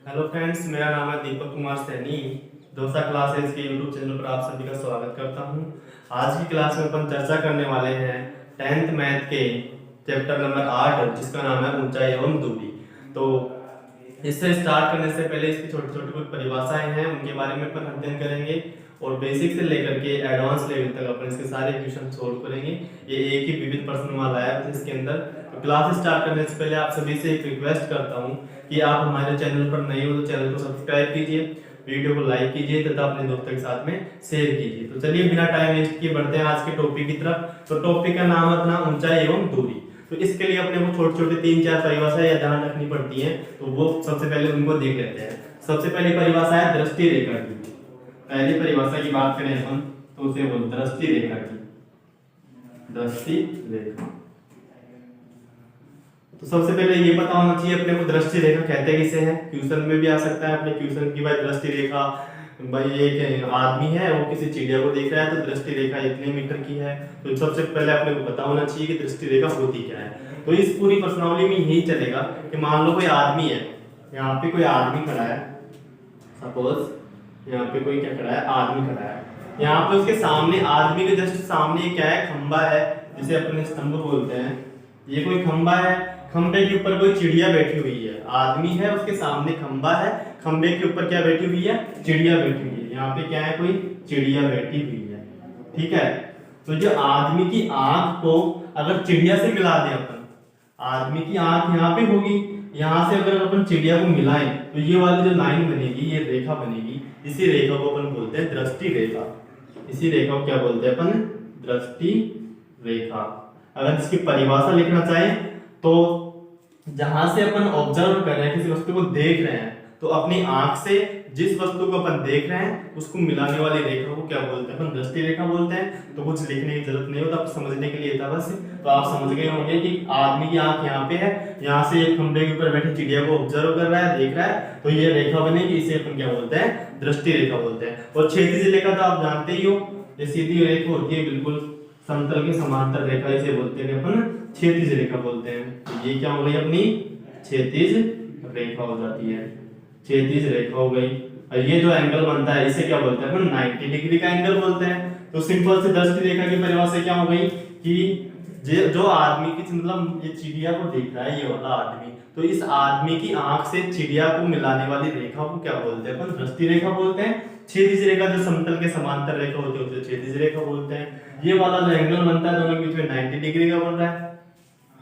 Hello friends, मेरा नाम है दीपक कुमार सैनी। दोसा क्लासेस के यूट्यूब चैनल पर आप सभी का स्वागत करता हूं। आज की क्लास में अपन चर्चा करने वाले हैं 10th मैथ के चैप्टर नंबर 8, जिसका नाम है ऊंचाई एवं दूरी। तो इससे स्टार्ट करने से पहले इसकी छोटी छोटी कुछ परिभाषाएं हैं, उनके बारे में अपन अध्ययन करेंगे और बेसिक से लेकर के एडवांस लेवल तक अपन इसके सारे क्वेश्चन सोल्व करेंगे। ये एक ही विविध प्रश्न वाला है इसके अंदर। तो क्लास स्टार्ट करने से पहले आप सभी से एक रिक्वेस्ट करता हूँ कि आप हमारे चैनल पर नए हो तो चैनल को सब्सक्राइब कीजिए, वीडियो को लाइक कीजिए तथा अपने दोस्तों के साथ में शेयर कीजिए। तो चलिए बिना टाइम वेस्ट किए बढ़ते हैं आज के टॉपिक की तरफ। तो टॉपिक का नाम है अपना ऊंचाई एवं दूरी। तो इसके लिए अपने को छोटे छोटे 3-4 परिभाषाएं या ध्यान रखनी पड़ती हैं, तो वो सबसे पहले उनको देख लेते हैं। सबसे पहली परिभाषा है दृष्टि रेखा की। पहली परिभाषा की बात करें अपन तो उसे बोलते हैं दृष्टि रेखा की। दृष्टि रेखा, तो सबसे पहले ये पता होना चाहिए अपने को दृष्टि रेखा कहते किसे हैं। क्वेश्चन में भी आ सकता है अपने क्वेश्चन की, भाई दृष्टि रेखा, भाई एक आदमी है वो किसी चिड़िया को देख रहा है तो दृष्टि रेखा इतने मीटर की है। तो सबसे पहले अपने को पता होना चाहिए कि दृष्टि रेखा होती क्या है। तो इस पूरी प्रश्नावली में यही चलेगा कि मान लो कोई आदमी है, यहाँ पे कोई आदमी खड़ा है, सपोज यहाँ पे कोई क्या खड़ा है, आदमी खड़ा है। यहाँ पे उसके सामने, आदमी के जस्ट सामने क्या है, खंबा है, जिसे अपने स्तंभ बोलते हैं। ये कोई खंबा है, खंबे के ऊपर कोई चिड़िया बैठी हुई है। आदमी है, उसके सामने खंबा है, खंबे के ऊपर क्या बैठी हुई है, चिड़िया बैठी हुई है। यहाँ पे क्या है, कोई चिड़िया बैठी हुई है, ठीक है। तो जो आदमी की आंख को अगर चिड़िया से मिला दे अपन, आदमी की आंख यहाँ पे होगी, यहाँ से अगर अपन चिड़िया को मिलाएं तो ये वाली जो लाइन बनेगी, ये रेखा बनेगी। इसी रेखा को अपन बोलते हैं दृष्टि रेखा। इसी रेखा को क्या बोलते हैं अपन, दृष्टि रेखा। अगर इसकी परिभाषा लिखना चाहें तो जहां से अपन ऑब्जर्व कर रहे हैं, किसी वस्तु को देख रहे हैं, तो अपनी आंख से जिस वस्तु को अपन देख रहे हैं उसको मिलाने वाली रेखा को क्या बोलते हैं, अपन दृष्टि रेखा बोलते हैं। तो कुछ लिखने की जरूरत नहीं होता, आप समझने के लिए था बस। तो आप समझ गए होंगे कि आदमी की आंख यहाँ पे है, यहाँ से एक खंबे के ऊपर बैठी चिड़िया को ऑब्जर्व कर रहा है, देख रहा है, तो ये रेखा बनेगी। इसे अपन क्या बोलते हैं, दृष्टि रेखा बोलते हैं। और क्षैतिज रेखा तो आप जानते ही हो, ये सीधी रेखा होती है बिल्कुल समतल के समांतर रेखा, इसे बोलते हैं अपन क्षैतिज रेखा बोलते हैं। तो ये क्या हो गई, अपनी क्षैतिज रेखा हो जाती है, क्षैतिज रेखा हो गई। और ये जो एंगल बनता है इसे क्या बोलते हैं अपन, 90 डिग्री का एंगल बोलते हैं। तो सिंपल से दृष्टि रेखा की परिभाषा क्या हो गई कि जो आदमी की, मतलब ये चिड़िया को देख रहा है ये वाला आदमी, तो इस आदमी की आंख से चिड़िया को मिलाने वाली रेखा को क्या बोलते हैं अपन, दृष्टि रेखा बोलते हैं। क्षैतिज रेखा जो समतल के समांतर रेखा होती है उसे क्षैतिज रेखा बोलते हैं। ये वाला जो एंगल बनता है दोनों के बीच में 90 डिग्री का बन रहा है,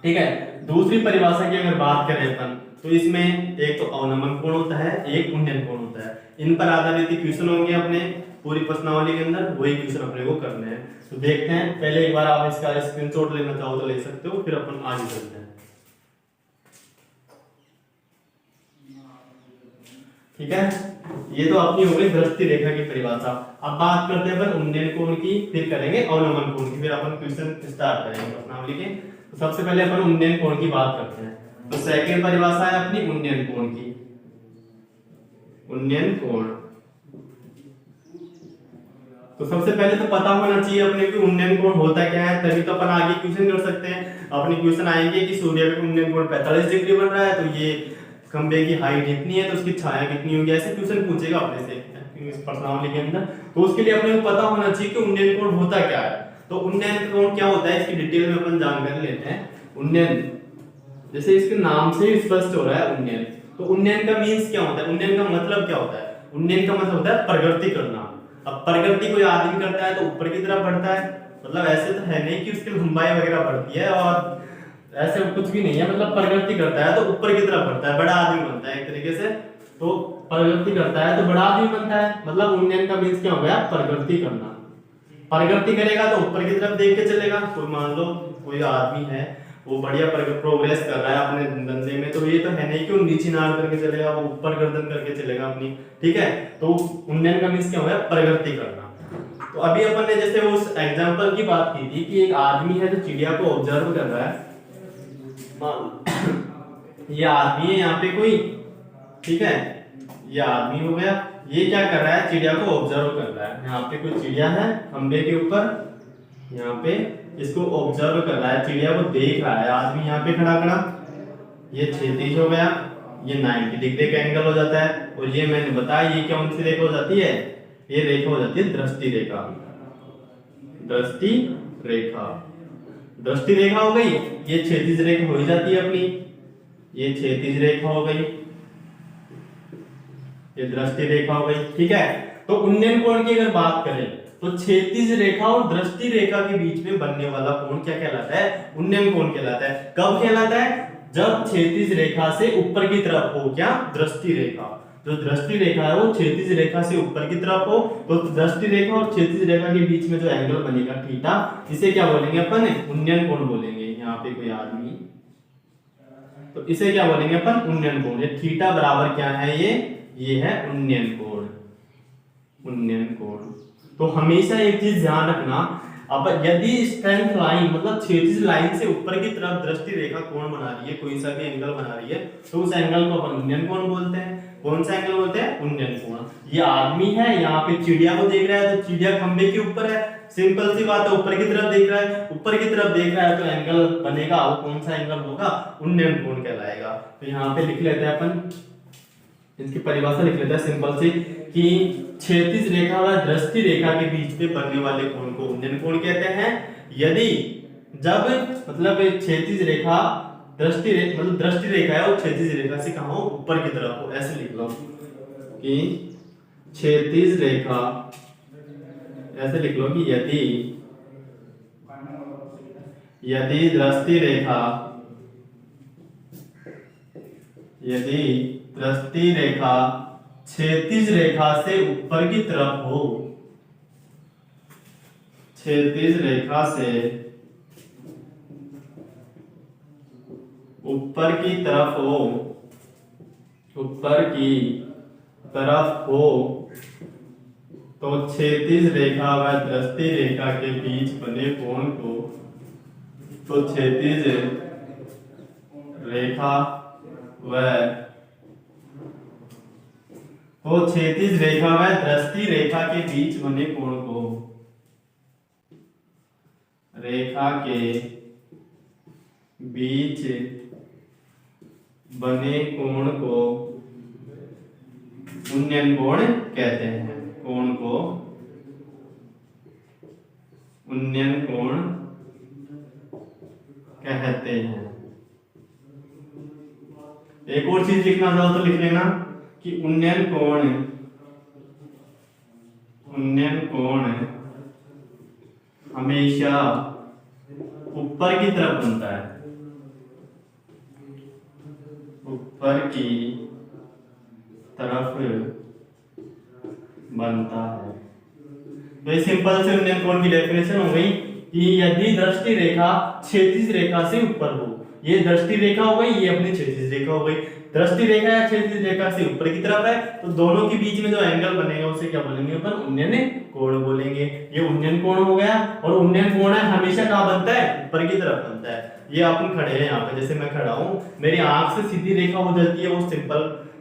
ठीक है। दूसरी परिभाषा की अगर बात करें अपन तो इसमें एक तो अवनमन कोण होता है, एक उन्नयन कोण होता है। इन पर आधारित क्वेश्चन होंगे अपने पूरी प्रश्नावली के अंदर, वही क्वेश्चन अपने को करने हैं। तो देखते हैं, पहले एक बार आप इसका स्क्रीनशॉट लेना चाहो तो ले सकते हो, फिर अपन आगे चलते हैं, ठीक है। ये तो अपनी हो गई दृष्टि रेखा की परिभाषा। अब बात करते हैं अपन उन्नयन कोण की, फिर करेंगे अवनमन कोण की, फिर अपन क्वेश्चन स्टार्ट करेंगे प्रश्नावली के। तो सबसे पहले अपन उन्नयन कोण की बात करते हैं। तो सेकंड परिभाषा है अपनी उन्नयन कोण की, उन्नयन कोण। तो सबसे पहले तो पता होना चाहिए अपने को उन्नयन कोण होता क्या है, तभी तो अपन आगे क्वेश्चन कर सकते हैं। अपने क्वेश्चन आएंगे कि सूर्य का उन्नयन कोण 45 डिग्री बन रहा है, तो ये खंबे की हाइट इतनी है तो उसकी छाया कितनी होगी, ऐसे क्वेश्चन पूछेगा अपने से इस प्रश्नावली के अंदर। तो उसके लिए अपने को पता होना चाहिए कि उन्नयन कोण होता क्या है। तो उन्नयन कोण क्या होता है, इसकी डिटेल में अपन जानकारी लेते हैं। उन्नयन, जैसे इसके नाम से स्पष्ट हो रहा है उन्नयन, तो उन्नयन का मींस क्या होता है, उन्नयन का मतलब क्या होता है। उन्नयन का मतलब होता है प्रगति करना। अब प्रगति कोई आदमी करता है तो ऊपर की तरफ बढ़ता है, मतलब ऐसे तो है नहीं कि उसकी लंबाई वगैरह बढ़ती है, और ऐसे कुछ भी नहीं है, मतलब प्रगति करता है तो ऊपर की तरफ बढ़ता है, बड़ा आदमी बनता है एक तरीके से। तो प्रगति करता है तो बड़ा आदमी बनता है, मतलब उन्नयन का मींस क्या हो गया, प्रगति करना। प्रगति करेगा तो ऊपर की तरफ देख के चलेगा। कोई मान लो कोई आदमी है, वो बढ़िया प्रोग्रेस कर रहा है अपने धंधे में, तो ये तो है नहीं कि वो नीचे नाड़ करके चलेगा, वो ऊपर गर्दन करके चलेगा अपनी, ठीक है। तो उन्नयन का मींस क्या हो गया, प्रगति करना। तो अभी अपन ने जैसे उस एग्जांपल की बात की थी कि एक आदमी है जो चिड़िया को ऑब्जर्व कर रहा है, ये आदमी है यहाँ पे कोई, ठीक है, ये आदमी हो गया। ये क्या कर रहा है, चिड़िया को ऑब्जर्व कर रहा है। यहाँ पे कोई चिड़िया है खंबे के ऊपर, यहाँ पे इसको ऑब्जर्व कर रहा है, चिड़िया को देख रहा है। आदमी यहाँ पे खड़ा खड़ा, ये क्षैतिज हो गया, ये 90 डिग्री का एंगल हो जाता है। और ये मैंने बताया ये कौन सी रेखा हो जाती है, ये रेखा हो जाती है दृष्टि रेखा। दृष्टि रेखा, दृष्टि रेखा हो गई, ये क्षैतिज रेखा हो ही जाती है अपनी, ये क्षैतिज रेखा हो गई, ये दृष्टि रेखा हो गई। ठीक है, तो उन्नयन कोण की अगर बात करें तो क्षैतिज रेखा और दृष्टि रेखा के बीच में बनने वाला कोण क्या कहलाता है, उन्नयन कोण कहलाता है। कब कहलाता है, जब क्षैतिज रेखा से ऊपर की तरफ हो क्या, दृष्टि रेखा, जो दृष्टि रेखा है वो क्षैतिज रेखा से ऊपर की तरफ हो, तो दृष्टि रेखा और क्षैतिज रेखा के बीच में जो एंगल बनेगा थीटा, इसे क्या बोलेंगे अपन, उन्नयन कोण बोलेंगे। यहाँ पे कोई आदमी, तो इसे क्या बोलेंगे अपन, उन्नयन कोण। ये थीटा बराबर क्या है, ये है उन्नयन कोण, उन्नयन कोण। तो हमेशा एक चीज ध्यान रखना, अब यदि स्ट्रेंथ लाइन मतलब क्षैतिज लाइन से ऊपर की तरफ दृष्टि रेखा कोण बना रही है, कोई सा भी एंगल बना रही है, तो उस एंगल को अपन उन्नयन कोण बोलते हैं। कौन सा एंगल बोलते हैं, उन्नयन कोण। ये आदमी है, यहाँ पे चिड़िया को देख रहा है, तो चिड़िया खंबे के ऊपर है, सिंपल सी बात है, ऊपर की तरफ देख रहा है, ऊपर की तरफ देख रहा है, तो एंगल बनेगा वो कौन सा एंगल होगा, उन्नयन कोण कहलाएगा। तो यहाँ पे लिख लेते हैं अपन, इसकी परिभाषा लिख लेते हैं सिंपल सी, कि क्षैतिज रेखा व दृष्टि रेखा के बीच में बनने वाले कोण को उन्नयन कोण कहते हैं। यदि जब मतलब क्षैतिज रेखा दृष्टि रेखा मतलब दृष्टि रेखा है और क्षैतिज रेखा से कहां हो, ऊपर की तरफ हो, ऐसे लिख लो कि क्षैतिज रेखा, ऐसे लिख लो कि यदि दृष्टि रेखा, यदि दृष्टि रेखा क्षैतिज रेखा से ऊपर की तरफ हो, क्षैतिज रेखा से ऊपर की तरफ हो, ऊपर की तरफ हो, तो क्षैतिज रेखा व दृष्टि रेखा के बीच बने कोण को, तो क्षैतिज रेखा व तो क्षैतिज रेखा व दृष्टि रेखा के बीच बने कोण को, रेखा के बीच बने कोण को उन्नयन कोण कहते हैं। कोण को उन्नयन कोण कहते हैं। एक और चीज लिखना चाहो तो लिख लेना कि उन्नयन कोण हमेशा ऊपर की तरफ बनता है, ऊपर की तरफ बनता है। तो ये सिंपल से उन्नयन कोण की डेफिनेशन हो गई कि यदि दृष्टि रेखा क्षैतिज रेखा से ऊपर हो, ये दृष्टि रेखा हो गई, ये अपनी क्षैतिज रेखा हो गई। दृष्टि रेखा या क्षैतिज रेखा से ऊपर की तरफ है, तो दोनों के बीच में जो एंगल बनेगा उसे क्या बोलेंगे अपन, उन्नयन कोण बोलेंगे। ये उन्नयन कोण हो गया। और उन्नयन कोण है हमेशा कहाँ बनता है, ऊपर की तरफ बनता है। ये अपन खड़े हैं यहाँ पे, जैसे मैं खड़ा हूँ, मेरी आंख से सीधी रेखा हो जाती है, वो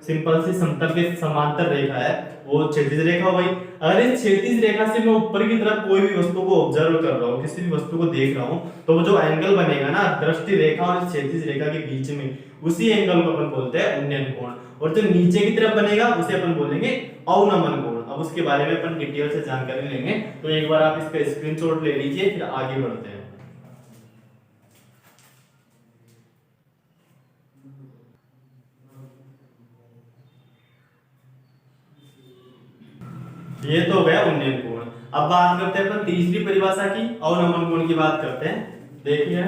सिंपल सी समतल के समांतर रेखा है, वो क्षैतिज रेखा हो गई। अगर इस क्षैतिज रेखा से मैं ऊपर की तरफ कोई भी वस्तु को ऑब्जर्व कर रहा हूँ, किसी भी वस्तु को देख रहा हूँ, तो वो जो एंगल बनेगा ना दृष्टि रेखा और क्षैतिज रेखा के बीच में, उसी एंगल को अपन बोलते हैं उन्नयन कोण। और जो नीचे की तरफ बनेगा उसे अपन बोलेंगे अवनमन कोण। अब उसके बारे में अपन डिटेल से जानकारी लेंगे, तो एक बार आप इसका स्क्रीनशॉट ले लीजिए, फिर आगे बढ़ते हैं। ये तो हो गया उन्नयन कोण। अब बात करते हैं अपन तीसरी परिभाषा की, अवनमन कोण की बात करते हैं। देखिए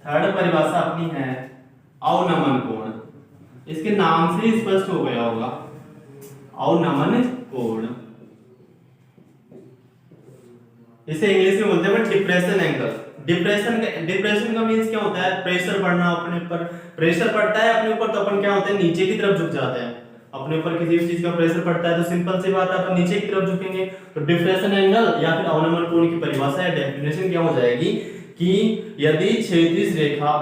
थर्ड परिभाषा अपनी है अवनमन कोण। इसके नाम से स्पष्ट हो गया होगा, अवनमन कोण। इसे इंग्लिश में बोलते हैं डिप्रेशन एंगल। डिप्रेशन का मींस क्या होता है, प्रेशर पड़ना अपने ऊपर, प्रेशर पड़ता है अपने ऊपर, तो अपन क्या होते हैं, नीचे की तरफ झुक जाते हैं। अपने ऊपर किसी भी चीज का प्रेशर पड़ता है तो सिंपल सी बात है अपन नीचे की तरफ झुकेंगे। तो डिप्रेशन एंगल या फिर अवनमन कोण की परिभाषा या डेफिनेशन क्या हो जाएगी कि यदि क्षैतिज रेखा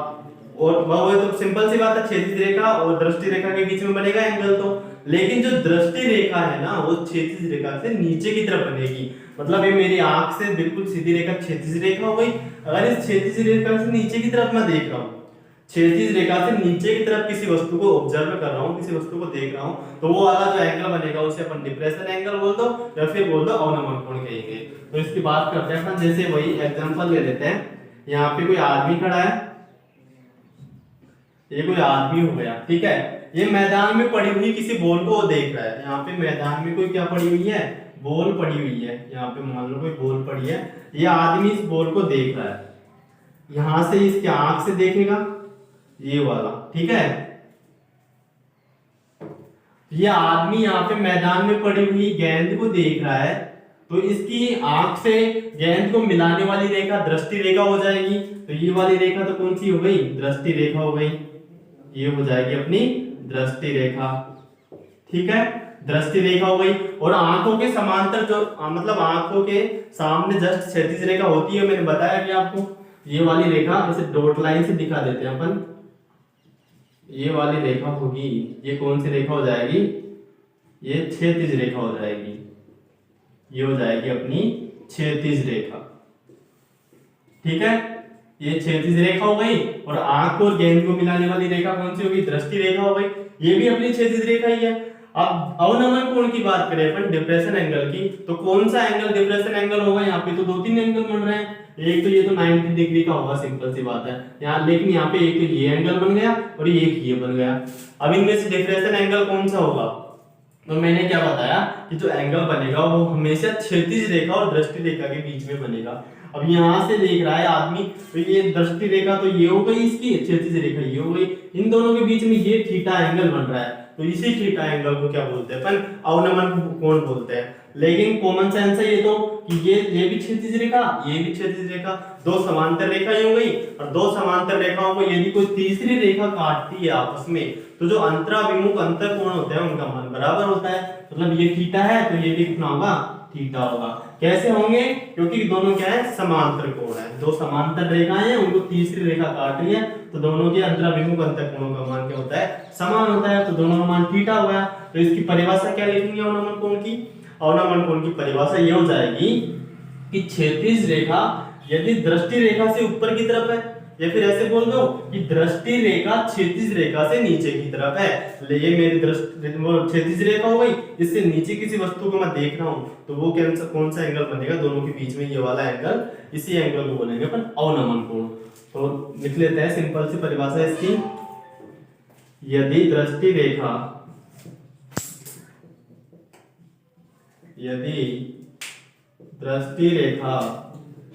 और वो तो सिंपल सी बात है, क्षैतिज रेखा और दृष्टि रेखा के बीच में बनेगा एंगल, तो लेकिन जो दृष्टि रेखा है ना वो क्षैतिज रेखा से नीचे की तरफ बनेगी। मतलब ये मेरी आंख से बिल्कुल सीधी रेखा क्षैतिज रेखा हो गई। अगर इस क्षैतिज रेखा से नीचे की तरफ मैं देख रहा हूँ, क्षैतिज रेखा से नीचे की तरफ किसी वस्तु को ऑब्जर्व कर रहा हूँ, किसी वस्तु को देख रहा हूँ, तो वो वाला जो एंगल बनेगा उसे अपन डिप्रेशन एंगल बोल दो या फिर बोल दो अवनमन कोण कहेंगे। तो इसकी बात करते हैं अपन, जैसे वही एग्जांपल ले लेते हैं। यहाँ पे कोई आदमी खड़ा है, ये कोई आदमी हो गया, ठीक है। ये मैदान में पड़ी हुई किसी बॉल को देख रहा है। यहाँ पे मैदान में कोई क्या पड़ी हुई है, बॉल पड़ी हुई है। यहाँ पे मान लो कोई बॉल पड़ी है, ये आदमी इस बॉल को देख रहा है। यहां से इसके आंख से देखेगा ये वाला, ठीक है। ये आदमी यहाँ पे मैदान में पड़ी हुई गेंद को देख रहा है, तो इसकी आंख से गेंद को मिलाने वाली रेखा दृष्टि रेखा हो जाएगी। तो ये वाली रेखा तो कौन सी हो गई, दृष्टि रेखा हो गई। ये हो जाएगी अपनी दृष्टि रेखा, ठीक है, दृष्टि रेखा हो गई। और आंखों के समांतर जो मतलब आंखों के सामने जस्ट क्षैतिज रेखा होती है, मैंने बताया कि आपको ये वाली रेखा इसे डॉट लाइन से दिखा देते हैं अपन। ये वाली रेखा होगी, ये कौन सी रेखा हो जाएगी, ये क्षैतिज रेखा हो जाएगी। ये हो जाएगी अपनी क्षैतिज रेखा, ठीक है। ये क्षैतिज रेखा हो गई। और आंख और गेंद को मिलाने वाली रेखा कौन सी होगी, दृष्टि रेखा हो गई। ये भी अपनी क्षैतिज रेखा ही है। अब अवनमन कोण की बात करें अपन, डिप्रेशन एंगल की, तो कौन सा एंगल डिप्रेशन एंगल होगा। यहाँ पे तो दो तीन एंगल बन रहे हैं। एक तो ये तो 90 डिग्री का होगा, सिंपल सी बात है यहाँ, लेकिन यहाँ पे एक तो ये एंगल बन गया और एक ये बन गया। अब इनमें से डिप्रेशन एंगल कौन सा होगा, तो मैंने क्या बताया कि जो एंगल बनेगा वो हमेशा क्षैतिज रेखा और दृष्टि रेखा के बीच में बनेगा। अब यहाँ से देख रहा है आदमी, तो ये दृष्टि रेखा तो ये हो गई, इसकी क्षैतिज रेखा ये हो गई। इन दोनों के बीच में ये थीटा एंगल बन रहा है, तो इसी थीटा एंगल को क्या बोलते हैं अपन, अवनमन कोण बोलते हैं। लेकिन कॉमन सेंस है ये तो कि ये भी क्षैतिज रेखा, ये भी क्षैतिज रेखा, दो समांतर रेखा ही हो गई। और दो समांतर रेखाओं को यदि कोई तीसरी रेखा काटती है आपस में, तो जो अंतराभिमुख अंतर कोण होते हैं उनका मान बराबर होता है। मतलब ये थीटा है तो ये भी कितना होगा, थीटा होगा। कैसे होंगे, क्योंकि दोनों क्या है, समांतर कोण है। दो समांतर रेखाएं हैं, उनको तीसरी रेखा काट रही है, तो दोनों के अंतराभिमुख अंतर कोणों का मान क्या होता है, समान होता है। तो दोनों का मान थीटा हो गया। तो इसकी परिभाषा क्या लिखेंगे अवनमन कोण की, अवनमन कोण की परिभाषा ये हो जाएगी कि क्षैतिज रेखा यदि दृष्टि रेखा से ऊपर की तरफ है, या फिर ऐसे बोल दो कि दृष्टि रेखा क्षैतिज रेखा से नीचे की तरफ है। ये मेरी दृष्टि क्षैतिज रेखा हो गई, इससे नीचे किसी वस्तु को मैं देख रहा हूं, तो वो कौन सा एंगल बनेगा, दोनों के बीच में ये वाला एंगल, इसी एंगल को बोलेंगे अपन अवनमन कोण। तो लिख लेते हैं सिंपल सी परिभाषा इसकी, यदि दृष्टि रेखा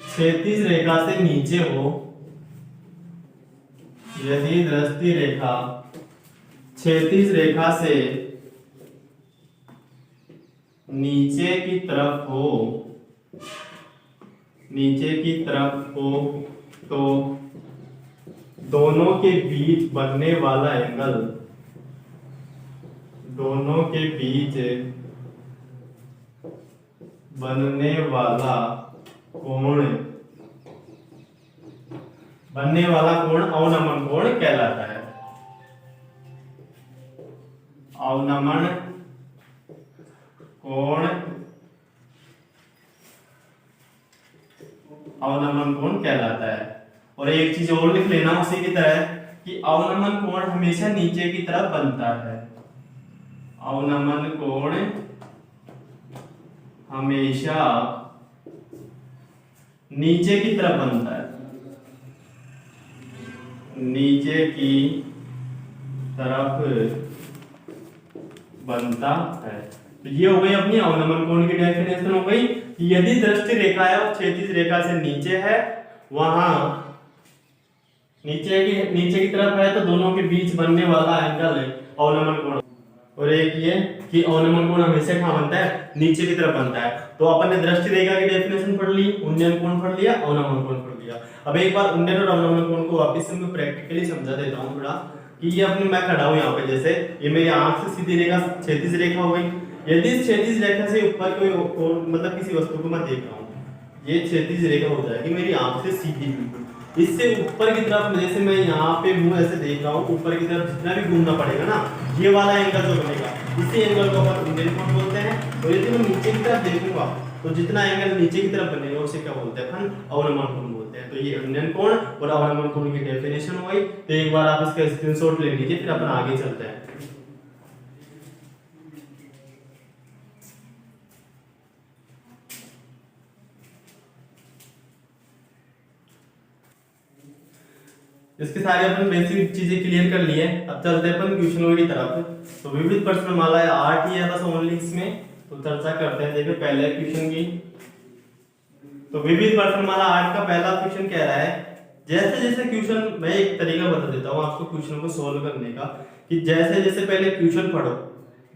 क्षैतिज रेखा से नीचे हो, यदि दृष्टि रेखा क्षैतिज रेखा से नीचे की तरफ हो, तो दोनों के बीच बनने वाला एंगल, दोनों के बीच बनने वाला कोण अवनमन कोण कहलाता है। अवनमन कोण कहलाता है। और एक चीज और लिख लेना उसी की तरह कि अवनमन कोण हमेशा नीचे की तरफ बनता है। अवनमन कोण हमेशा नीचे की तरफ बनता है, नीचे की तरफ बनता है। तो ये हो गई अपनी अवनमन कोण की डेफिनेशन हो गई कि यदि दृष्टि रेखा है और क्षैतिज रेखा से नीचे है, वहां नीचे की तरफ है, तो दोनों के बीच बनने वाला एंगल है अवनमन कोण। और एक ये कि अवनमन कोण हमेशा कहां बनता है, नीचे की तरफ बनता है। तो अपन ने दृष्टि रेखा की डेफिनेशन पढ़ ली, उन्नयन कोण पढ़ लिया, अवनमन कोण पढ़ लिया। अब एक बार उन्नयन और अवनमन कोण को वापस से मैं प्रैक्टिकली समझा देता हूं थोड़ा, कि ये अपने मैं खड़ा हूं यहाँ पे, जैसे ये मेरी आंख से सीधी रेखा क्षैतिज रेखा हो गई। यदि क्षैतिज रेखा से ऊपर कोई मतलब किसी वस्तु को मैं देख रहा हूँ, ये क्षैतिज रेखा हो जाएगी मेरी आंख से सीधी बिल्कुल। इससे ऊपर की तरफ, जैसे मैं यहाँ पे हूँ ऐसे देख रहा हूँ, ऊपर की तरफ जितना भी घूमना पड़ेगा ना, ये वाला एंगल जो बनेगा, इसी एंगल को अपन इंडियन कोण बोलते हैं। और यदि मैं नीचे की तरफ देखूंगा तो जितना एंगल नीचे की तरफ बनेगा उसे क्या बोलते हैं अपन, अवनमन कोण बोलते हैं। तो ये इंडियन कोण और अवनमन कोण की डेफिनेशन हो गई। तो एक बार आप इसका स्क्रीनशॉट ले लीजिए, फिर अपन आगे चलते हैं। इसके सारे अपन बेसिक चीजें क्लियर कर लिए। अब चलते हैं अपन क्वेश्चनों की तरफ। तो विविध प्रश्नमाला 8 ही है बस ओनली इसमें, तो चर्चा करते हैं। देखिए पहले क्वेश्चन की, तो विविध प्रश्नमाला 8 का पहला क्वेश्चन कह रहा है, जैसे जैसे क्वेश्चन, मैं एक तरीका बता देता हूँ आपको क्वेश्चन को सोल्व करने का, कि जैसे जैसे पहले क्वेश्चन पढ़ो,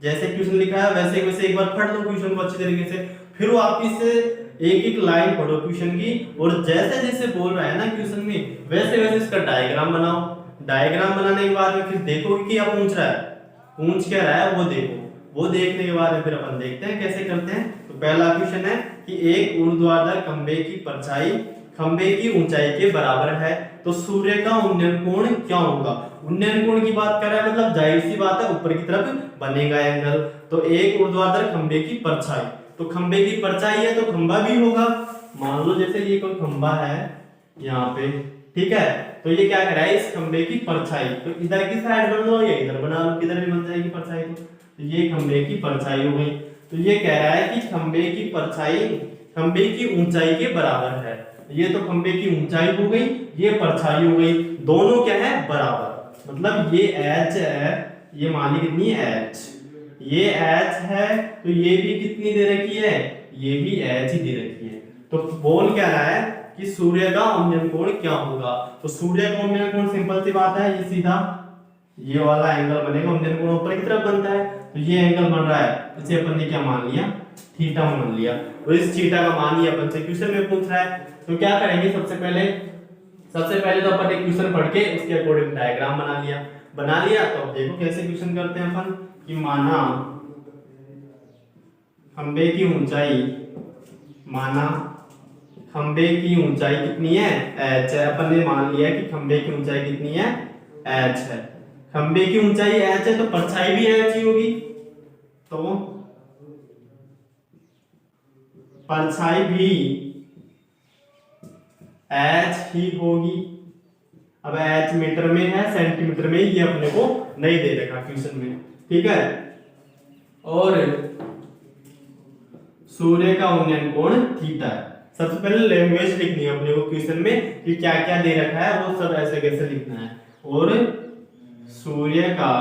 जैसे क्वेश्चन लिखा है वैसे वैसे एक बार पढ़ लो क्वेश्चन को अच्छी तरीके से, फिर वो आप इससे एक एक लाइन पढ़ो क्वेश्चन की, और जैसे जैसे बोल रहा है ना क्वेश्चन में वैसे वैसे इसका डायग्राम बनाओ। डायग्राम बनाने के बाद में फिर देखो कि क्या पूछ रहा है, पूछ क्या रहा है वो देखो। वो देखने के बाद फिर अपन देखते हैं कैसे करते हैं। तो पहला क्वेश्चन है कि एक ऊर्ध्वाधर खंबे की परछाई खंबे की ऊंचाई के बराबर है, तो सूर्य का उन्नयन कोण क्या होगा। उन्नयन कोण की बात कर रहा है, मतलब जाहिर सी बात है ऊपर की तरफ बनेगा एंगल। तो एक ऊर्ध्वाधर खंबे की परछाई, तो खंबे की परछाई है तो खंबा भी होगा। मान लो जैसे ये कोई खंबा है यहाँ पे, ठीक है, तो ये क्या कर रहा है, इस खंबे की परछाई, तो इधर की साइड बन लो या इधर बना लो, किधर भी बन जाएगी परछाई। तो ये खंबे की परछाई हो गई। तो ये कह रहा है कि खंबे की परछाई खंबे की ऊंचाई के बराबर है। ये तो खंबे की ऊंचाई हो गई, ये परछाई हो गई, दोनों क्या है बराबर। मतलब ये h है, ये मान ली कितनी h, ये h है, तो ये भी कितनी दे रखी है, ये भी h ही दे रखी है। तो बोल क्या रहा है कि सूर्य का उन्नयन कोण क्या होगा। तो सूर्य का उन्नयन कोण सिंपल सी बात है, ये सीधा ये वाला एंगल बनेगा, उन्नयन कोण ऊपर की तरफ बनता है, तो ये एंगल बन रहा है, इसे अपन ने क्या मान लिया, थीटा मान लिया। और इस थीटा का मान ही अपन से क्वेश्चन में पूछ रहा है। तो क्या करेंगे, सबसे पहले तो अपन एक क्वेश्चन पढ़ के उसके अकॉर्डिंग डायग्राम बना लिया। तो अब देखो कैसे क्वेश्चन करते हैं अपन, कि माना खंबे की ऊंचाई कितनी है, h है। अपन ने मान लिया कि खंबे की ऊंचाई कितनी है, h है। खंबे की ऊंचाई h है तो परछाई भी h ही होगी, तो परछाई भी h ही होगी। अब h मीटर में है, सेंटीमीटर में, ये अपने को नहीं दे रखा क्वेश्चन में, ठीक है। और सूर्य का उन्नयन कोण थीटा है। सबसे पहले लैंग्वेज लिखनी है अपने को क्वेश्चन में कि क्या क्या दे रखा है, वो सब ऐसे कैसे लिखना है। और सूर्य का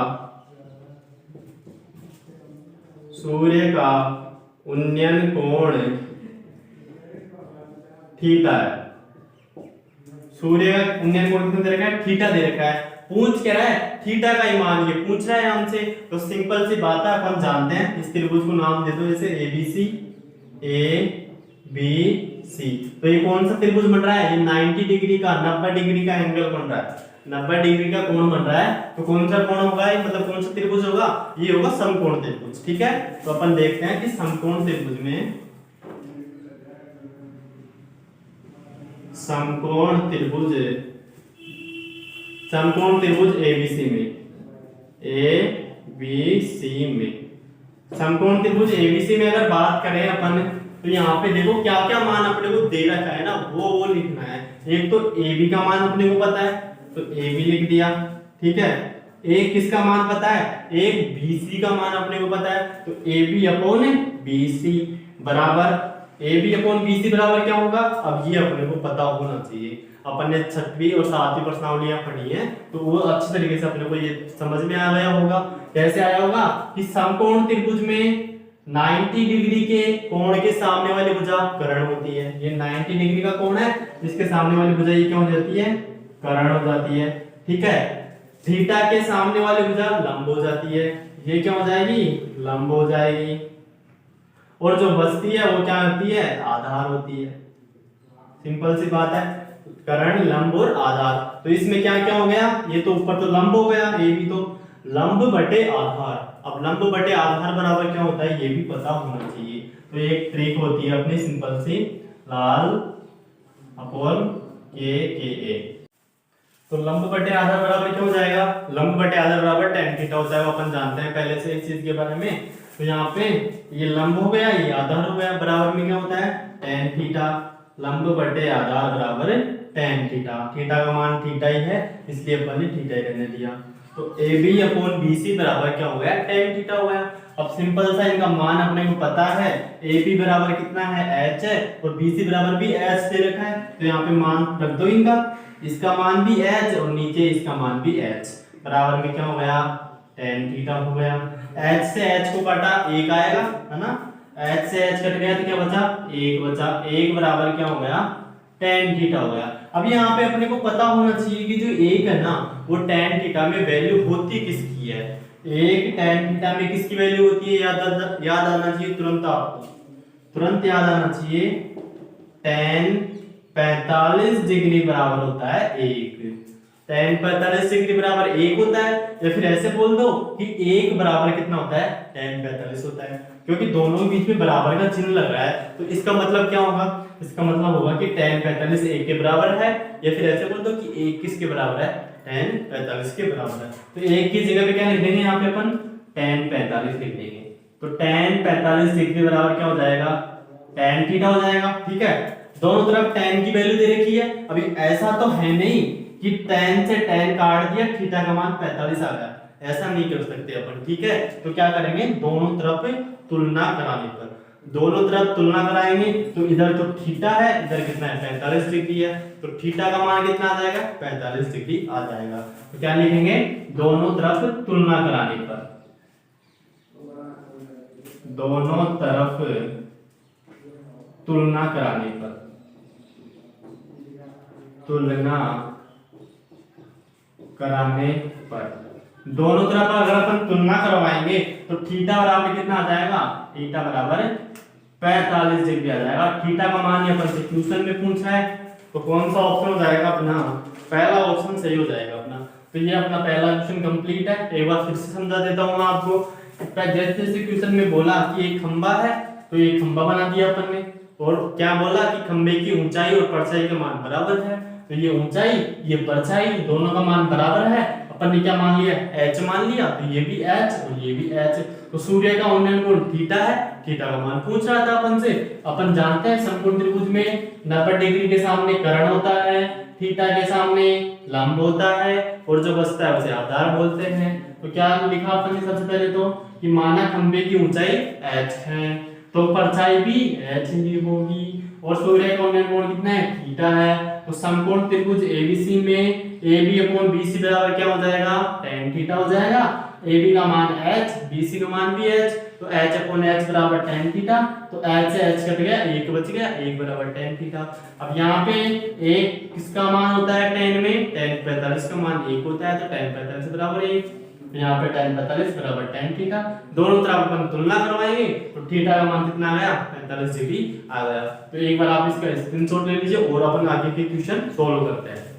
उन्नयन कोण थीटा है। सूर्य का उन्नयन कोण कितना दे रखा है, थीटा दे रखा है। पूछ क्या रहा है, थीटा का ही मान ये पूछ रहा है हमसे। तो सिंपल सी बात है, अपन जानते हैं इस त्रिभुज को नाम दे दो जैसे ABC। तो ये कौन सा त्रिभुज बन रहा है, ये 90 डिग्री का 90 डिग्री का एंगल बन रहा है, 90 डिग्री का कोण बन रहा है। तो कौन सा कोण होगा, मतलब कौन सा त्रिभुज होगा, ये होगा समकोण त्रिभुज, ठीक है। तो अपन देखते हैं कि समकोण त्रिभुज में समकोण त्रिभुज ABC में समकोण त्रिभुज ABC में अगर बात करें अपन, तो यहाँ पे देखो क्या क्या मान अपने को दे रखा है ना, वो लिखना है। एक तो AB का मान अपने को पता है, तो AB लिख दिया, ठीक है। एक किसका मान पता है, एक BC का मान अपने को पता है, तो AB अपॉन BC बराबर क्या होगा। अब ये अपने को पता होना चाहिए, अपन ने 6वीं और 7वीं प्रश्नावलियां पढ़ी हैं, तो वो अच्छी तरीके से अपने को ये समझ में आ गया होगा। कैसे आया होगा कि समकोण त्रिभुज में 90 डिग्री के कोण के सामने वाली भुजा कर्ण होती है। ये 90 डिग्री का कोण है, जिसके सामने वाली भुजा ये क्या हो जाती है, कर्ण हो जाती है, ठीक है। थीटा के सामने वाली भुजा लंब हो जाती है, ये क्या हो जाएगी, लंब हो जाएगी। और जो बचती है वो क्या होती है, आधार होती है। सिंपल सी बात है, कर्ण, लंब और आधार। तो इसमें क्या क्या हो गया, ये तो ऊपर तो लंब हो गया, ये भी तो लंब बटे आधार। अब लंब बटे आधार बराबर क्या होता है, ये भी पता होना चाहिए। तो एक ट्रिक होती है अपनी सिंपल सी, लाल अपॉन के ए। तो लंब बटे आधार बराबर क्या हो जाएगा, लंब बटे आधार बराबर tan थीटा होता है, वो अपन जानते हैं पहले से इस चीज के बारे में। तो यहाँ पे ये लंब हो गया, ये आधार हो गया, बराबर में क्या होता है tan थीटा, लंब बटे आधार बराबर tan थीटा, थीटा का मान थीटा ही है इसलिए अपन ने थीटा ही रहने दिया। तो AB अपॉन BC बराबर क्या हो गया, tan थीटा हो गया। अब सिंपल सा इनका मान अपने को पता है, AB बराबर कितना है h है और BC बराबर भी h दे रखा है, तो यहाँ पे मान रख दो इनका, इसका मान भी h और नीचे इसका मान भी h, बराबर में क्या हो गया tan थीटा हो गया। h से h को काटा 1 आएगा है ना, h से h कट गया तो क्या बचा 1 बचा, 1 बराबर क्या हो गया tan थीटा हो गया। अब यहाँ पे अपने को पता होना चाहिए कि जो 1 है ना वो tan थीटा में वैल्यू होती किसकी है, एक tan थीटा में किसकी वैल्यू होती है, याद आना चाहिए तुरंत, आपको तुरंत याद आना चाहिए, tan 45 डिग्री बराबर होता है 1, tan 45 डिग्री बराबर 1 होता है, या फिर ऐसे बोल दो कि 1 बराबर कितना होता है tan 45 होता है, क्योंकि दोनों के बीच में बराबर का चिन्ह लग रहा है। तो इसका मतलब क्या होगा, इसका मतलब होगा कि tan 45 1 के बराबर है, या फिर ऐसे बोल दो कि 1 किसके बराबर है, tan 45 के बराबर है। तो 1 की जगह पे क्या लिख देंगे, यहाँ पे अपन tan 45 लिख देंगे। तो tan 45 डिग्री बराबर क्या हो जाएगा, tan थीटा हो जाएगा। ठीक है, दोनों तरफ tan की वैल्यू दे रखी है। अभी ऐसा तो है नहीं कि tan से tan काट दिया थीटा का मान 45 आ गया, ऐसा नहीं कर सकते अपन। ठीक है, तो क्या करेंगे, दोनों तरफ तुलना कराने पर, दोनों तरफ तुलना कराएंगे तो इधर तो थीटा है, इधर कितना है 45 डिग्री है, तो थीटा का मान कितना आ जाएगा 45 डिग्री आ जाएगा। तो क्या लिखेंगे, दोनों तरफ तुलना कराने पर, दोनों तरफ तुलना कराने पर, तुलना कराने पर, दोनों तरफ अगर अपन तुलना करवाएंगे तो थीटा बराबर कितना आ जाएगा, थीटा बराबर 45 डिग्री आ जाएगा। थीटा का मान ये अपन से क्वेश्चन में पूछा है, तो कौन सा ऑप्शन हो जाएगा अपना, पहला ऑप्शन सही हो जाएगा अपना। तो ये अपना पहला क्वेश्चन कंप्लीट है। एक बार फिर से समझा देता हूँ मैं आपको। जैसे जैसे क्वेश्चन में बोला कि एक खंबा है, तो ये खंबा बना दिया अपन ने, और क्या बोला कि खंबे की ऊंचाई और परछाई का मान बराबर है, तो ये ऊंचाई ये परछाई दोनों का मान बराबर है, अपन ने क्या मान लिया h मान लिया, तो ये भी h और ये भी h। तो सूर्य का उन्नयन कोण थीटा है, थीटा का मान पूछ रहा था अपन से। अपन जानते हैं समकोण त्रिभुज में 90 डिग्री के सामने कर्ण होता है, थीटा के सामने लंब होता है, और जो बचता है उसे आधार बोलते हैं। तो क्या लिखा अपन ने सबसे पहले तो कि माना खंबे की ऊंचाई h है, तो परछाई भी h ही होगी, और सूर्य का उन्नयन कोण कितना है थीटा है। तो समकोण त्रिभुज ABC में AB अपॉन BC बराबर क्या हो जाएगा, tan थीटा हो जाएगा। AB का मान h, BC का मान भी h, तो h अपॉन h बराबर tan थीटा। तो h से h कट गया, 1 बच गया, 1 बराबर tan थीटा। अब यहाँ पे 1 किसका मान होता है tan में, tan 45 का मान 1 होता है, तो tan 45 बराबर 1, यहाँ पे tan 45 बराबर tan थीटा। दोनों तरफ अपन तुलना करवाएंगे तो थीटा का मान कितना आ गया 45 डिग्री आ गया। तो एक बार आप इसका स्क्रीनशॉट ले लीजिए और अपन आगे के क्वेश्चन सॉल्व करते हैं।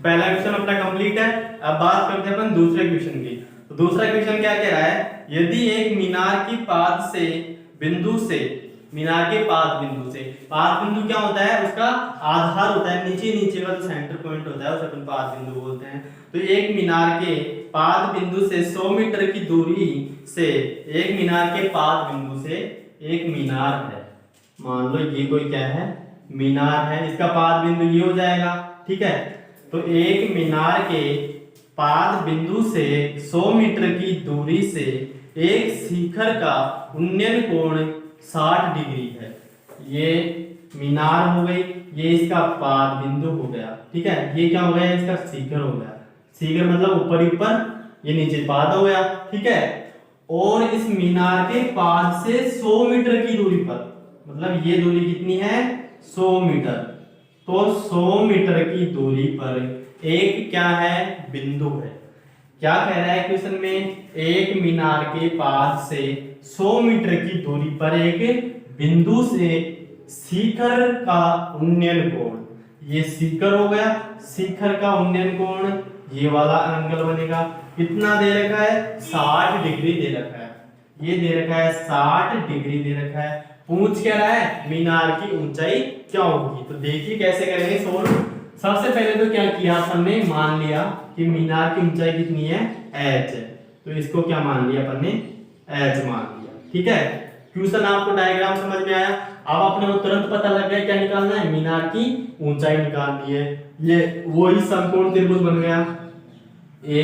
पहला क्वेश्चन अपना कंप्लीट है। अब बात करते हैं अपन दूसरे क्वेश्चन की। तो दूसरा क्वेश्चन क्या कह रहा है, यदि एक मीनार की पाद से बिंदु से, मीनार के पाद बिंदु से, पाद बिंदु क्या होता है, उसका आधार होता है, नीचे नीचे का जो सेंटर पॉइंट होता है उसे अपन पाद बिंदु बोलते हैं। तो एक मीनार के पाद बिंदु से 100 मीटर की दूरी से, एक मीनार के पाद बिंदु से, एक मीनार है, मान लो ये कोई क्या है मीनार है, इसका पाद बिंदु ये हो जाएगा। ठीक है, तो एक मीनार के पाद बिंदु से 100 मीटर की दूरी से एक शिखर का उन्नयन कोण 60 डिग्री है। ये मीनार हो गई, ये इसका पाद बिंदु हो गया। ठीक है, ये क्या हो गया, इसका शिखर हो गया। शिखर मतलब ऊपर ही ऊपर, ये नीचे पाद हो गया। ठीक है, और इस मीनार के पाद से 100 मीटर की दूरी पर, मतलब ये दूरी कितनी है 100 मीटर, तो 100 मीटर की दूरी पर एक क्या है बिंदु है। क्या कह रहा है क्वेश्चन में, एक मीनार के पास से 100 मीटर की दूरी पर एक बिंदु से शिखर का उन्नयन कोण, ये शिखर हो गया, शिखर का उन्नयन कोण ये वाला एंगल बनेगा, कितना दे रखा है 60 डिग्री दे रखा है। ये दे रखा है 60 डिग्री दे रखा है। पूछ क्या रहा है, मीनार की ऊंचाई क्या होगी। तो देखिए कैसे करेंगे सोल्व। सबसे पहले तो क्या किया अपन ने, मान लिया कि मीनार की ऊंचाई कितनी है, h है। तो इसको क्या मान लिया अपन ने, h मान लिया। ठीक है, क्वेश्चन आपको डायग्राम समझ में आया। अब अपने को तुरंत पता लग गया क्या निकालना है, मीनार की ऊंचाई निकालनी है। ये वही समकोण त्रिभुज बन गया ए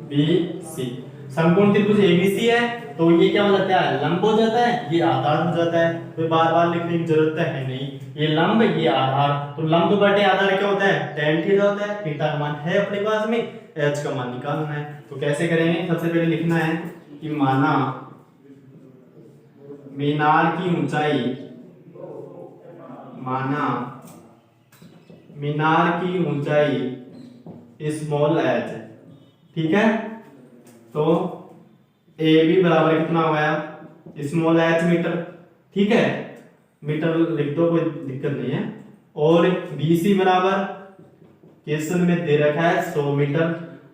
बी सी। समकोण त्रिभुज एबीसी है तो ये क्या हो जाता है, लंब हो जाता है, ये आधार हो जाता है। तो बार बार लिखने की जरूरत है नहीं, ये लंब ये आधार। तो लंब बटे आधार क्या होता है, tan थीटा होता है। थीटा का मान है अपने पास में, h का मान निकालना है। तो कैसे करेंगे, सबसे पहले लिखना है कि माना मीनार की ऊंचाई, माना मीनार की ऊंचाई स्मॉल h। ठीक है, तो ए बी बराबर कितना हो गया, स्मॉल h मीटर। ठीक है, मीटर लिख दो, कोई दिक्कत नहीं है। और बी सी बराबर क्वेश्चन में दे रखा है 100 मीटर,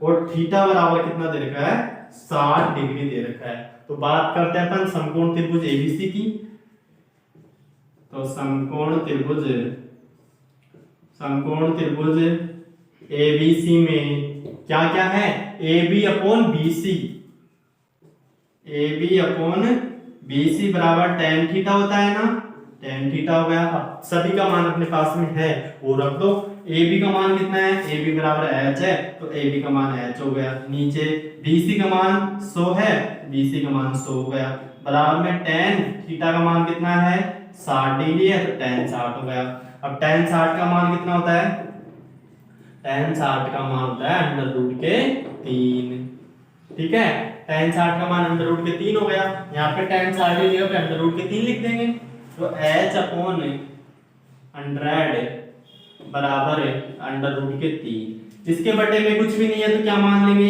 और थीटा बराबर कितना दे रखा है, 60 डिग्री दे रखा है। तो बात करते हैं अपन समकोण त्रिभुज एबीसी की। तो समकोण त्रिभुज एबीसी में क्या क्या है, A B upon B C, A B upon B C बराबर tan थीटा होता है ना, tan थीटा हो गया। अब सभी का मान अपने पास में है वो रख दो। ए बी का मान कितना है, ए बी बराबर h है, तो ए बी का मान h हो गया। नीचे बी सी का मान 100 है, बी सी का मान 100 हो गया। बराबर में tan थीटा का मान कितना है, 60 डिग्री है, तो tan 60 हो गया। अब tan 60 का मान कितना होता है, tan 60 का मान होता है अंडर रूट के 3। ठीक है, tan 60 का मान अंडर रूट के 3 हो गया। यहाँ पे tan 60 की जगह पे अंडर रूट के 3 लिख देंगे। तो h अपॉन 100 बराबर अंडर रूट के 3। इसके बटे में कुछ भी नहीं है तो क्या मान लेंगे,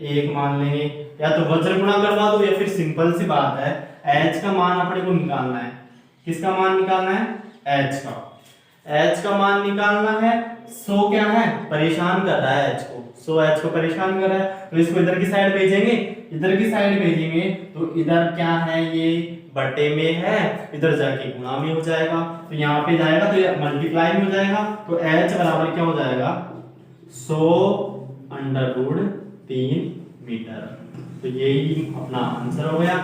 1 मान लेंगे। या तो वज्र गुणा करवा दो, या फिर सिंपल सी बात है h का मान अपने को निकालना है। किसका मान निकालना है, h का। h का मान निकालना है। 100 क्या है, परेशान कर रहा है h को, 100 h को परेशान कर रहा है। तो इसको इधर की साइड भेजेंगे, इधर की साइड भेजेंगे तो इधर क्या है, ये बटे में है, इधर जाके गुणा में हो जाएगा। तो यहाँ पे जाएगा तो ये मल्टीप्लाई में हो जाएगा। तो h बराबर क्या हो जाएगा, 100 अंडर रूट 3 मीटर। तो यही अपना आंसर हो गया।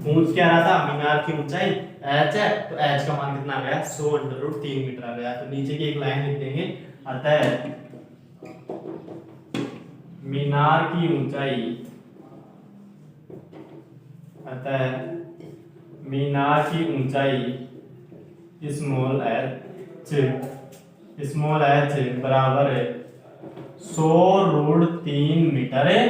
पूछ क्या रहा था, मीनार की ऊंचाई h है, तो h का मान कितना आ गया, 100 अंडर रूट 3 मीटर आ गया। तो नीचे की एक लाइन लिख देंगे, अतः मीनार की ऊंचाई, अतः मीनार की ऊंचाई स्मॉल h बराबर 100 रूट 3 मीटर है।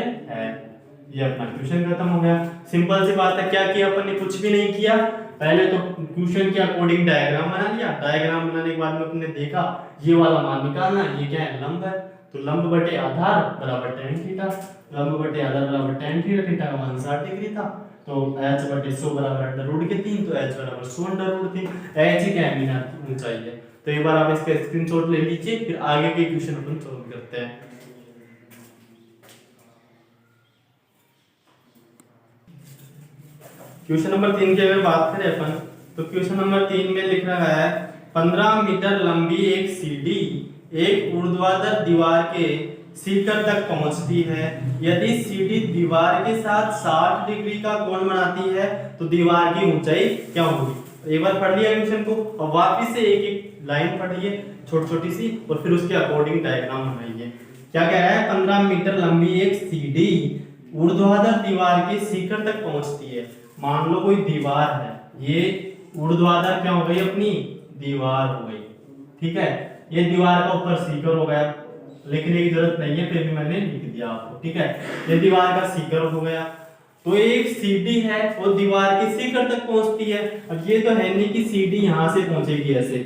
ये अपना क्वेश्चन खत्म हो गया। सिंपल सी बात है, क्या किया अपन ने, कुछ भी नहीं किया। पहले तो क्वेश्चन के अकॉर्डिंग डायग्राम बना लिया। डायग्राम बनाने के बाद में अपने देखा ये वाला मान निकालना, ये क्या है, लंब है। तो लंब बटे आधार बराबर tan थीटा, लंब बटे आधार बराबर tan थीटा, थीटा का मान 60 डिग्री था। तो h बटे 100 बराबर अंडर रूट के 3, तो h बराबर 100 अंडर रूट 3। h ही क्या है, मीनार की ऊंचाई है। तो एक बार आप इसका स्क्रीनशॉट ले लीजिए, फिर आगे के क्वेश्चन अपन सॉल्व करते हैं। क्वेश्चन नंबर 3 की अगर बात करें अपन, तो क्वेश्चन नंबर 3 में लिख रहा है 15 मीटर लंबी एक सीढ़ी एक ऊर्ध्वाधर दीवार के शिखर तक पहुंचती है। यदि सीढ़ी दीवार के साथ 60 डिग्री का कोण बनाती है तो दीवार की ऊंचाई क्या होगी। एक बार पढ़ लिया क्वेश्चन को, और वापस से एक एक लाइन पढ़िए छोटी छोटी सी, और फिर उसके अकॉर्डिंग डायग्राम बनाइए। क्या कह रहा है, 15 मीटर लंबी एक सीढ़ी ऊर्ध्वाधर दीवार के शिखर तक पहुंचती है। मान लो कोई दीवार है, ये ऊर्ध्वाधर क्या हो गई, अपनी दीवार हो गई। ठीक है, ये दीवार का ऊपर शिखर हो गया, लिखने की जरूरत नहीं है, फिर भी मैंने लिख दिया आपको। ठीक है, ये दीवार का शिखर हो गया। तो एक सीढ़ी है वो दीवार के शिखर तक पहुंचती है। अब ये तो है नहीं कि सीढ़ी यहाँ से पहुंचेगी, ऐसे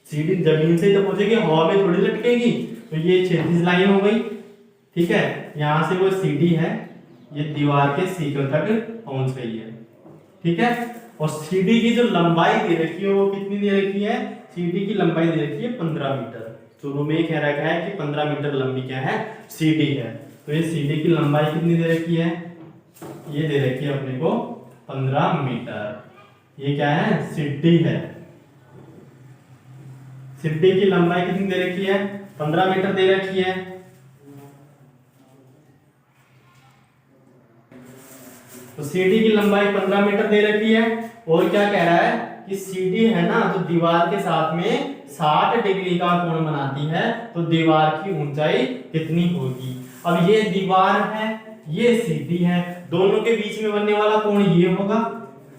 सीढ़ी जमीन से तो पहुंचेगी, हवा में थोड़ी लटकेगी। तो ये क्षैतिज लाइन हो गई। ठीक है, यहाँ से वो सीढ़ी है, ये दीवार के शिखर तक पहुंच गई है। ठीक है, और सीढ़ी की जो लंबाई दे रखी है वो कितनी दे रखी है, सीढ़ी की लंबाई दे रखी है 15 मीटर। शुरू में कह रखा है कि 15 मीटर लंबी क्या है, सीढ़ी है। तो ये सीढ़ी की लंबाई कितनी दे रखी है, ये दे रखी है अपने को 15 मीटर। ये क्या है, सीढ़ी है। सीढ़ी की लंबाई कितनी दे रखी है, 15 मीटर दे रखी है। तो सीढ़ी की लंबाई 15 मीटर दे रखी है। और क्या कह रहा है कि सीढ़ी है ना, तो दीवार के साथ में 60 डिग्री का कोण बनाती है, तो दीवार की ऊंचाई कितनी होगी। अब ये दीवार है, ये सीढ़ी है, दोनों के बीच में बनने वाला कोण ये होगा।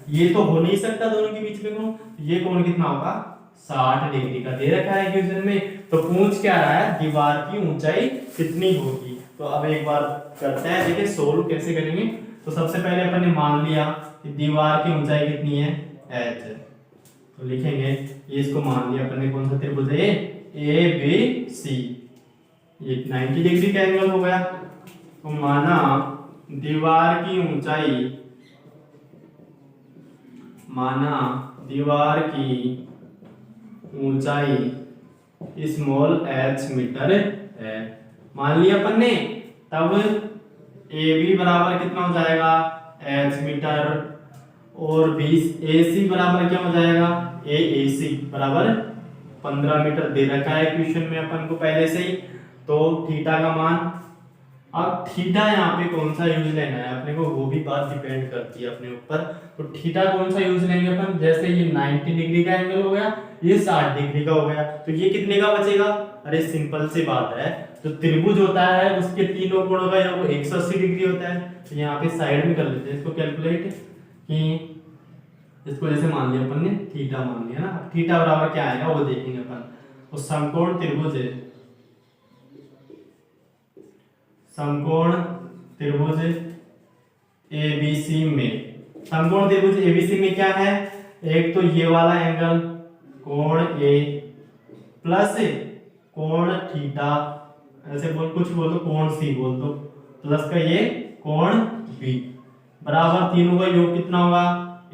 ये तो हो नहीं सकता दोनों के बीच में कोण, ये कोण कितना होगा, 60 डिग्री का दे रखा है क्वेश्चन में। तो पूछ क्या रहा है, दीवार की ऊंचाई कितनी होगी। तो अब एक बार करते हैं, देखिए सोल्व कैसे करेंगे। तो सबसे पहले अपन ने मान लिया कि दीवार की ऊंचाई कितनी है, h। तो लिखेंगे ये, इसको मान लिया अपन ने, कौन सा त्रिभुज है, ए बी सी। ये 90 डिग्री का एंगल हो गया। तो माना दीवार की ऊंचाई, माना दीवार की ऊंचाई स्मॉल h मीटर है, मान लिया अपन ने। तब ए बी बराबर कितना हो जाएगा, h मीटर, और बी ए सी बराबर क्या हो जाएगा, ए सी बराबर 15 मीटर दे रखा है क्वेश्चन में अपन को पहले से ही। तो थीटा का मान, अब थीटा यहाँ पे कौन सा यूज लेना है अपने को, वो भी बात डिपेंड करती है अपने ऊपर। तो थीटा कौन सा यूज लेंगे अपन, जैसे ये 90 डिग्री का एंगल हो गया, ये 60 डिग्री का हो गया, तो ये कितने का बचेगा। अरे सिंपल सी बात है, तो त्रिभुज होता है उसके तीनों कोणों का योग 180 डिग्री होता है। तो यहाँ पे साइड में कर लेते हैं इसको कैलकुलेट, कि इसको जैसे मान लिया अपन ने थीटा मान लिया ना, थीटा बराबर क्या आएगा वो देखेंगे अपन। तो समकोण त्रिभुज है, समकोण त्रिभुज एबीसी में, समकोण त्रिभुज एबीसी में क्या है, एक तो ये वाला एंगल कोण ए प्लस कोण थीटा, ऐसे बोल, कुछ बोल दो कोण सी बोल दो, प्लस का ये कोण बी, बराबर तीनों का योग कितना होगा,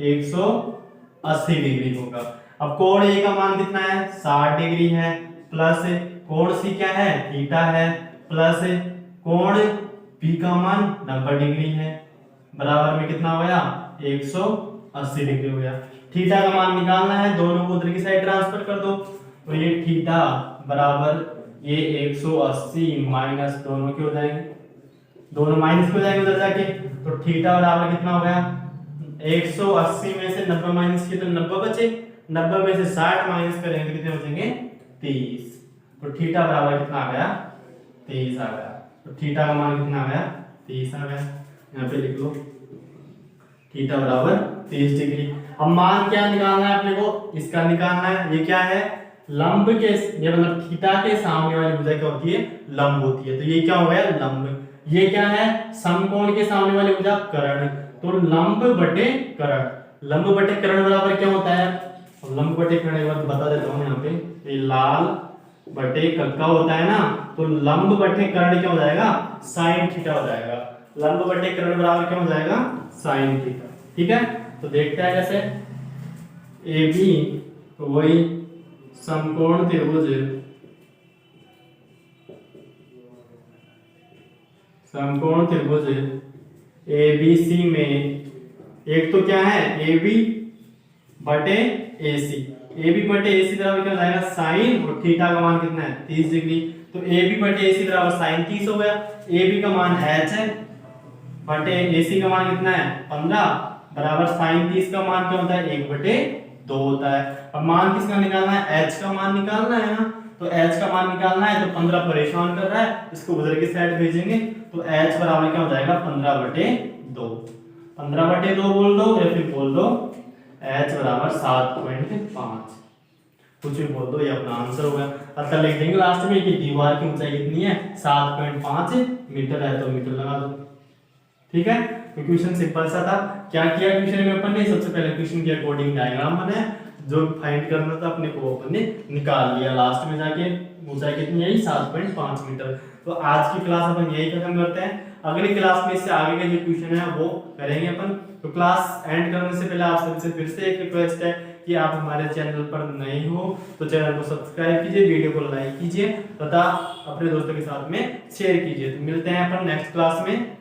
180 डिग्री होगा। अब कोण ए का मान कितना है, 60 डिग्री है, प्लस कोण सी क्या है, थीटा है, प्लस कोण बी का मान 90 डिग्री है, बराबर में कितना हो गया, 180 डिग्री हो गया। थीटा का मान निकालना है, दोनों को उधर की साइड ट्रांसफर कर दो। तो ये थीटा बराबर ये 180 माइनस दोनों के हो जाएंगे, दोनों माइनस हो जाएंगे उधर जाके। तो थीटा बराबर कितना हो गया, 180 में से 90 माइनस किए तो 90 बचे, 90 में से 60 माइनस करेंगे तो कितने बचेंगे, 30। तो थीटा बराबर कितना आ गया, 30 आ गया। तो थीटा का मान कितना आ गया, 30 आ गया। यहाँ पे लिख लो थीटा बराबर 30 डिग्री। अब मान क्या निकालना है अपने को, इसका निकालना है। ये क्या है, लंब के, ये मतलब थीटा के सामने वाली भुजा क्या होती है, लंब होती है। तो ये क्या हो गया, लंब। ये क्या है, समकोण के सामने वाली भुजा कर्ण। तो लंब बटे कर्ण, लंब बटे कर्ण बराबर क्या होता है, लंब बटे कर्ण एक बार बता देता हूँ यहाँ पे, ये लाल बटे कक्का होता है ना, तो लंब बटे कर्ण क्या हो जाएगा, साइन थीटा हो जाएगा। लंब बटे कर्ण बराबर क्या हो जाएगा, साइन थीटा। ठीक है, तो देखते हैं कैसे। ए बी तो वही समकोण त्रिभुज, समकोण त्रिभुज ए बी सी में एक तो क्या है, ए बी बटे ए सी, ए बी बटे ए सी बराबर क्या हो जाएगा, साइन, और थीटा का मान कितना है, 30 डिग्री। तो ए बी बटे ए सी बराबर साइन 30 हो गया। ए बी का मान h है, बटे ए सी का मान कितना है, 15, बराबर साइन 30 का मान क्या होता है, 1/2 होता है। अब मान किसका निकालना है, h का मान निकालना है ना। तो h का मान निकालना है, तो 15 परेशान कर रहा है, इसको उधर की साइड भेजेंगे। तो h बराबर क्या हो जाएगा, 15/2, 15/2 बोल दो या फिर बोल दो h बराबर 7.5, कुछ भी बोल दो, ये अपना आंसर होगा। अतः लिख देंगे लास्ट में कि दीवार की ऊंचाई कितनी है, 7.5 मीटर है, तो मीटर लगा दो। ठीक है, तो क्वेश्चन सिंपल सा था। क्या किया क्वेश्चन में अपन ने, सबसे पहले क्वेश्चन के अकॉर्डिंग डायग्राम बनाया, जो फाइंड करना था अपने को अपन ने निकाल लिया। लास्ट में जाके ऊंचाई कितनी आई, 7.5 मीटर। तो आज की क्लास अपन यही खत्म करते हैं। अगली क्लास में इससे आगे के जो क्वेश्चन है वो करेंगे अपन। तो क्लास एंड करने से पहले आप सबसे फिर से एक रिक्वेस्ट है कि आप हमारे चैनल पर नए हो तो चैनल को सब्सक्राइब कीजिए, वीडियो को लाइक कीजिए तथा अपने दोस्तों के साथ में शेयर कीजिए। तो मिलते हैं अपन नेक्स्ट क्लास में।